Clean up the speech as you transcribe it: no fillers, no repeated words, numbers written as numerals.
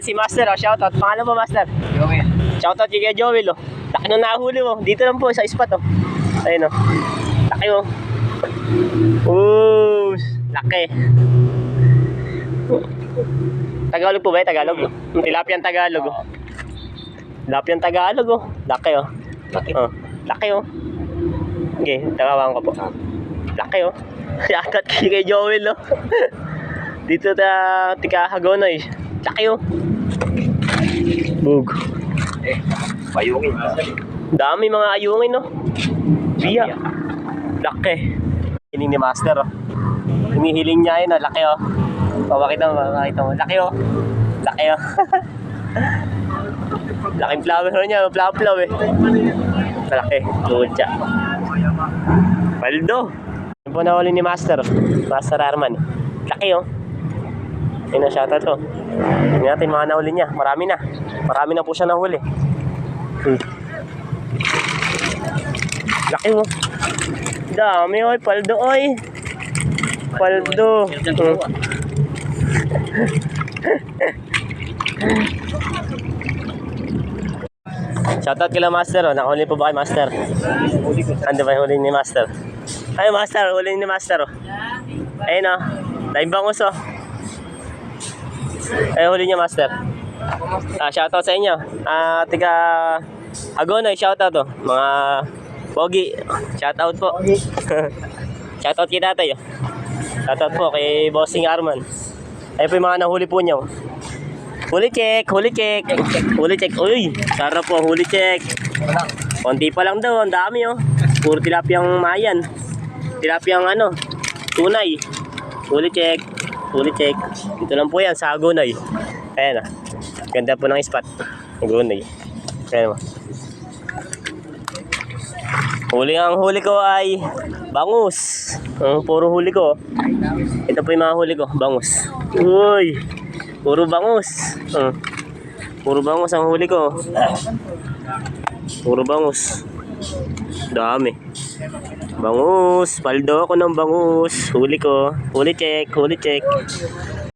Si Master, oh, shoutout. Pangalan mo, Master? Joel. Shoutout kay Kuya Joel, oh. Laki nung nahuli mo. Dito lang po, sa spot, oh. Ayun, oh. Laki, oh. Oh, laki. Tagalog po ba eh? Tagalog? Tilapia ang Tagalog, oh. Tilapia ang Tagalog, oh. Laki, oh. Laki. Oh, laki, oh. Okay, takawan ko po. Laki, oh. Shoutout kay Joel, oh. Dito tika Hagonoy. Laki, oh. Bug. Payungin. Dami mga ayungin, no? Biya. Laki. Hiling ni Master, oh. Hinihiling niya yun, oh. Laki, oh. Pakita mo. Laki, oh. Laki, oh. Laking flower niya, plaw-plaw, eh. Laki. Lucha. Paldo. Yan po nahuli ni Master, oh. Master Arman. Laki, oh. Ayun na, shoutout, oh. Tingnan natin mga nahuli niya. Marami na. Marami na po siya nahuli. Laki mo. Dami, oy. Paldo, oy. Paldo. Shoutout kila Master, oh. Nakahuli po ba kay Master? Ano ba yung huli ni Master? Ay, Master. Huli ni Master, oh. Ayun, oh. Live bangus, oh. Ay, huli niya, Master. Shoutout sa inyo. Tiga Agonoy, shoutout, oh. Mga Pogi, shoutout po. Shoutout kay tatay, oh. Shoutout po kay Bossing Arman. Ayun po yung mga nahuli po niyo. Huli check, huli check. Huli check. Uy, sarap po, huli check. Konti pa lang daw, ang dami, oh. Puro tilapiyang mayan. Tilapiyang ano, tunay. Huli check. Huli check. Dito lang po yan sa Agonoy. Ayan, ah. Ganda po ng spot. Agonoy. Ayan mo. Ang huli ko ay bangus. Puro huli ko. Ito po yung mga huli ko, bangus. Uy! Puro bangus. Puro bangus ang huli ko. Puro bangus. Dami. Bangus. Paldo ako ng bangus. Huli ko. Huli check. Huli check.